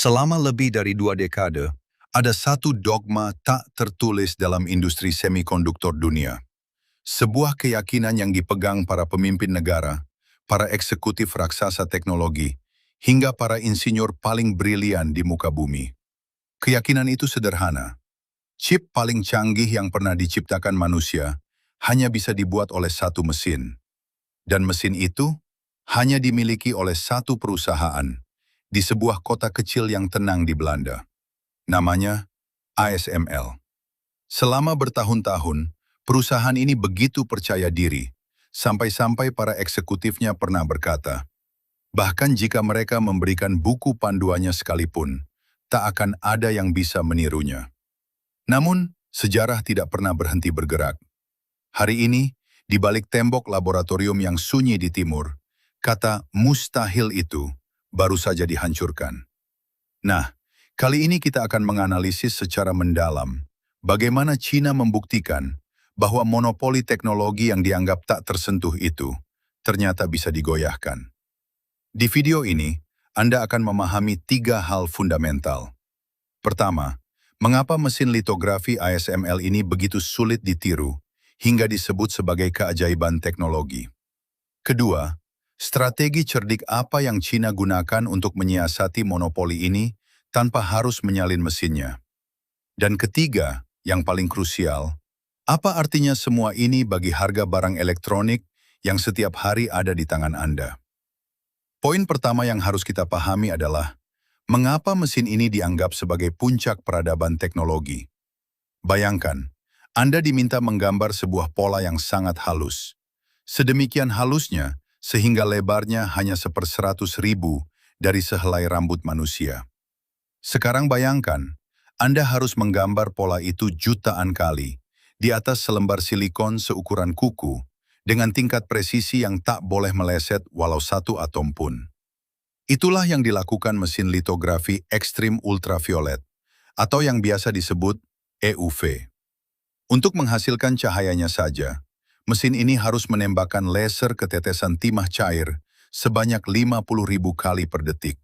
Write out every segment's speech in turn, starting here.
Selama lebih dari 2 dekade, ada satu dogma tak tertulis dalam industri semikonduktor dunia. Sebuah keyakinan yang dipegang para pemimpin negara, para eksekutif raksasa teknologi, hingga para insinyur paling brilian di muka bumi. Keyakinan itu sederhana. Chip paling canggih yang pernah diciptakan manusia hanya bisa dibuat oleh satu mesin. Dan mesin itu hanya dimiliki oleh satu perusahaan di sebuah kota kecil yang tenang di Belanda. Namanya ASML. Selama bertahun-tahun, perusahaan ini begitu percaya diri, sampai-sampai para eksekutifnya pernah berkata, bahkan jika mereka memberikan buku panduannya sekalipun, tak akan ada yang bisa menirunya. Namun, sejarah tidak pernah berhenti bergerak. Hari ini, di balik tembok laboratorium yang sunyi di timur, kata mustahil itu baru saja dihancurkan. Nah, kali ini kita akan menganalisis secara mendalam bagaimana China membuktikan bahwa monopoli teknologi yang dianggap tak tersentuh itu ternyata bisa digoyahkan. Di video ini, Anda akan memahami 3 hal fundamental. Pertama, mengapa mesin litografi ASML ini begitu sulit ditiru hingga disebut sebagai keajaiban teknologi. Kedua, strategi cerdik apa yang China gunakan untuk menyiasati monopoli ini tanpa harus menyalin mesinnya. Dan ketiga, yang paling krusial, apa artinya semua ini bagi harga barang elektronik yang setiap hari ada di tangan Anda? Poin pertama yang harus kita pahami adalah, mengapa mesin ini dianggap sebagai puncak peradaban teknologi? Bayangkan, Anda diminta menggambar sebuah pola yang sangat halus. Sedemikian halusnya, sehingga lebarnya hanya 1/100.000 dari sehelai rambut manusia. Sekarang bayangkan, Anda harus menggambar pola itu jutaan kali, di atas selembar silikon seukuran kuku, dengan tingkat presisi yang tak boleh meleset walau satu atom pun. Itulah yang dilakukan mesin litografi ekstrim ultraviolet, atau yang biasa disebut EUV. Untuk menghasilkan cahayanya saja, mesin ini harus menembakkan laser ke tetesan timah cair sebanyak 50.000 kali per detik.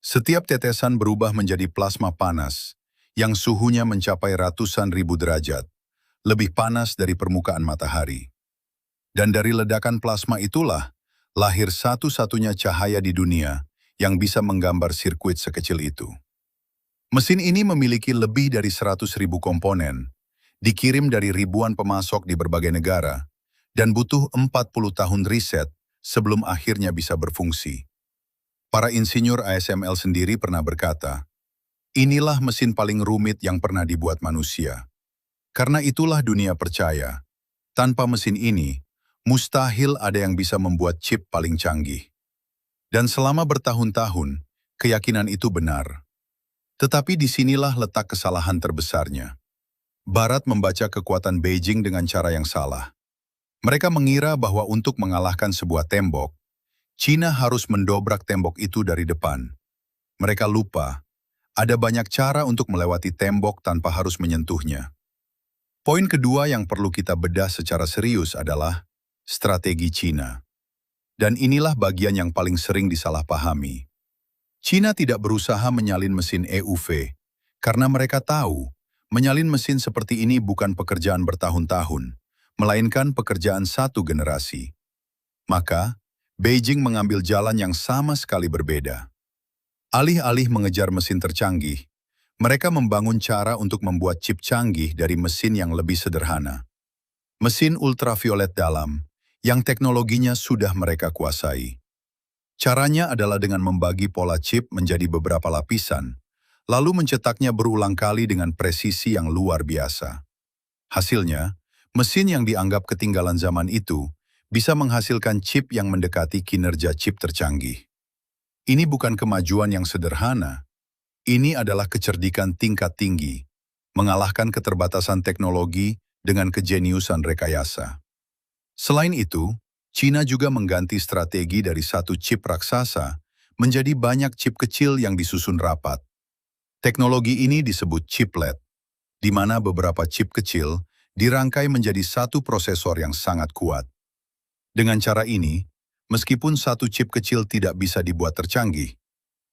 Setiap tetesan berubah menjadi plasma panas, yang suhunya mencapai ratusan ribu derajat, lebih panas dari permukaan matahari. Dan dari ledakan plasma itulah, lahir satu-satunya cahaya di dunia yang bisa menggambar sirkuit sekecil itu. Mesin ini memiliki lebih dari 100.000 komponen, dikirim dari ribuan pemasok di berbagai negara, dan butuh 40 tahun riset sebelum akhirnya bisa berfungsi. Para insinyur ASML sendiri pernah berkata, inilah mesin paling rumit yang pernah dibuat manusia. Karena itulah dunia percaya, tanpa mesin ini, mustahil ada yang bisa membuat chip paling canggih. Dan selama bertahun-tahun, keyakinan itu benar. Tetapi disinilah letak kesalahan terbesarnya. Barat membaca kekuatan Beijing dengan cara yang salah. Mereka mengira bahwa untuk mengalahkan sebuah tembok, China harus mendobrak tembok itu dari depan. Mereka lupa, ada banyak cara untuk melewati tembok tanpa harus menyentuhnya. Poin kedua yang perlu kita bedah secara serius adalah strategi China. Dan inilah bagian yang paling sering disalahpahami. China tidak berusaha menyalin mesin EUV, karena mereka tahu menyalin mesin seperti ini bukan pekerjaan bertahun-tahun, melainkan pekerjaan satu generasi. Maka, Beijing mengambil jalan yang sama sekali berbeda. Alih-alih mengejar mesin tercanggih, mereka membangun cara untuk membuat chip canggih dari mesin yang lebih sederhana. Mesin ultraviolet dalam, yang teknologinya sudah mereka kuasai. Caranya adalah dengan membagi pola chip menjadi beberapa lapisan, lalu mencetaknya berulang kali dengan presisi yang luar biasa. Hasilnya, mesin yang dianggap ketinggalan zaman itu bisa menghasilkan chip yang mendekati kinerja chip tercanggih. Ini bukan kemajuan yang sederhana, ini adalah kecerdikan tingkat tinggi, mengalahkan keterbatasan teknologi dengan kejeniusan rekayasa. Selain itu, China juga mengganti strategi dari satu chip raksasa menjadi banyak chip kecil yang disusun rapat. Teknologi ini disebut chiplet, di mana beberapa chip kecil dirangkai menjadi satu prosesor yang sangat kuat. Dengan cara ini, meskipun satu chip kecil tidak bisa dibuat tercanggih,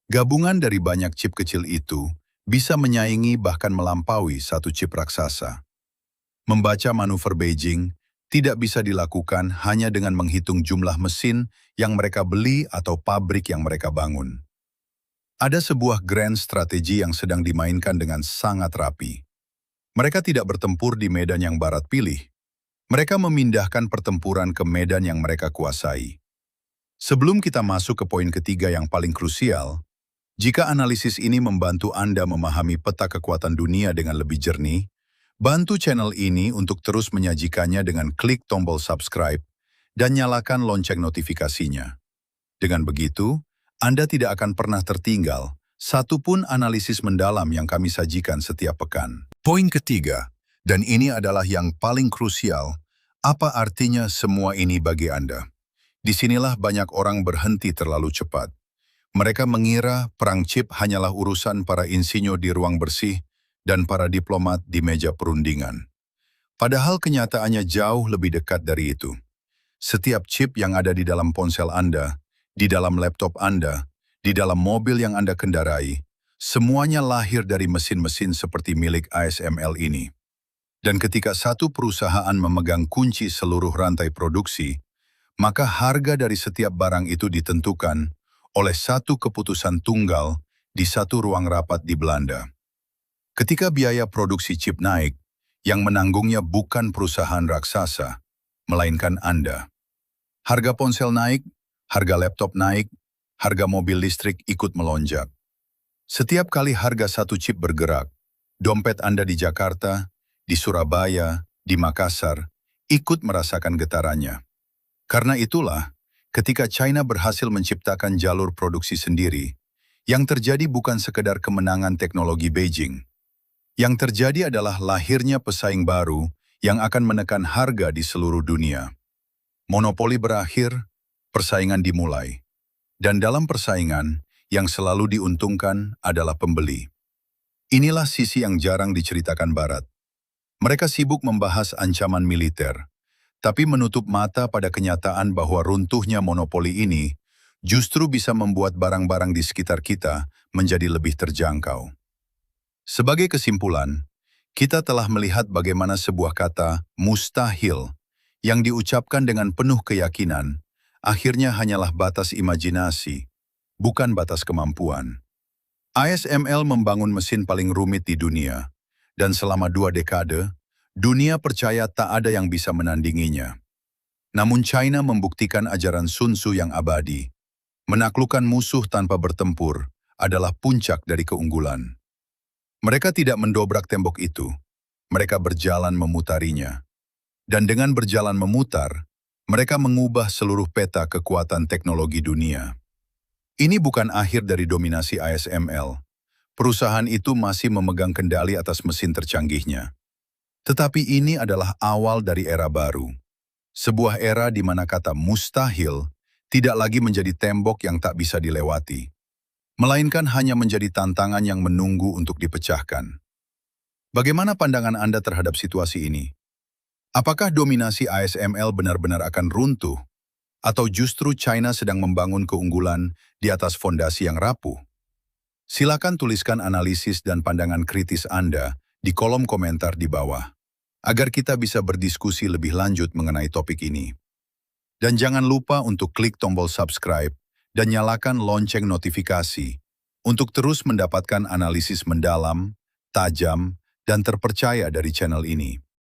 Gabungan dari banyak chip kecil itu bisa menyaingi bahkan melampaui satu chip raksasa. Membaca manuver Beijing tidak bisa dilakukan hanya dengan menghitung jumlah mesin yang mereka beli atau pabrik yang mereka bangun. Ada sebuah grand strategi yang sedang dimainkan dengan sangat rapi. Mereka tidak bertempur di medan yang barat pilih. Mereka memindahkan pertempuran ke medan yang mereka kuasai. Sebelum kita masuk ke poin ketiga yang paling krusial, jika analisis ini membantu Anda memahami peta kekuatan dunia dengan lebih jernih, bantu channel ini untuk terus menyajikannya dengan klik tombol subscribe dan nyalakan lonceng notifikasinya. Dengan begitu, Anda tidak akan pernah tertinggal satupun analisis mendalam yang kami sajikan setiap pekan. Poin ketiga, dan ini adalah yang paling krusial, apa artinya semua ini bagi Anda? Disinilah banyak orang berhenti terlalu cepat. Mereka mengira perang chip hanyalah urusan para insinyur di ruang bersih dan para diplomat di meja perundingan. Padahal kenyataannya jauh lebih dekat dari itu. Setiap chip yang ada di dalam ponsel Anda, di dalam laptop Anda, di dalam mobil yang Anda kendarai, semuanya lahir dari mesin-mesin seperti milik ASML ini. Dan ketika satu perusahaan memegang kunci seluruh rantai produksi, maka harga dari setiap barang itu ditentukan oleh satu keputusan tunggal di satu ruang rapat di Belanda. Ketika biaya produksi chip naik, yang menanggungnya bukan perusahaan raksasa, melainkan Anda. Harga ponsel naik, harga laptop naik, harga mobil listrik ikut melonjak. Setiap kali harga satu chip bergerak, dompet Anda di Jakarta, di Surabaya, di Makassar, ikut merasakan getarannya. Karena itulah, ketika China berhasil menciptakan jalur produksi sendiri, yang terjadi bukan sekedar kemenangan teknologi Beijing. Yang terjadi adalah lahirnya pesaing baru yang akan menekan harga di seluruh dunia. Monopoli berakhir, persaingan dimulai. Dan dalam persaingan, yang selalu diuntungkan adalah pembeli. Inilah sisi yang jarang diceritakan Barat. Mereka sibuk membahas ancaman militer, tapi menutup mata pada kenyataan bahwa runtuhnya monopoli ini justru bisa membuat barang-barang di sekitar kita menjadi lebih terjangkau. Sebagai kesimpulan, kita telah melihat bagaimana sebuah kata mustahil yang diucapkan dengan penuh keyakinan akhirnya hanyalah batas imajinasi, bukan batas kemampuan. ASML membangun mesin paling rumit di dunia, dan selama 2 dekade, dunia percaya tak ada yang bisa menandinginya. Namun China membuktikan ajaran Sun Tzu yang abadi. Menaklukkan musuh tanpa bertempur adalah puncak dari keunggulan. Mereka tidak mendobrak tembok itu, mereka berjalan memutarinya. Dan dengan berjalan memutar, mereka mengubah seluruh peta kekuatan teknologi dunia. Ini bukan akhir dari dominasi ASML. Perusahaan itu masih memegang kendali atas mesin tercanggihnya. Tetapi ini adalah awal dari era baru. Sebuah era di mana kata mustahil tidak lagi menjadi tembok yang tak bisa dilewati, melainkan hanya menjadi tantangan yang menunggu untuk dipecahkan. Bagaimana pandangan Anda terhadap situasi ini? Apakah dominasi ASML benar-benar akan runtuh? Atau justru China sedang membangun keunggulan di atas fondasi yang rapuh? Silakan tuliskan analisis dan pandangan kritis Anda di kolom komentar di bawah, agar kita bisa berdiskusi lebih lanjut mengenai topik ini. Dan jangan lupa untuk klik tombol subscribe dan nyalakan lonceng notifikasi untuk terus mendapatkan analisis mendalam, tajam, dan terpercaya dari channel ini.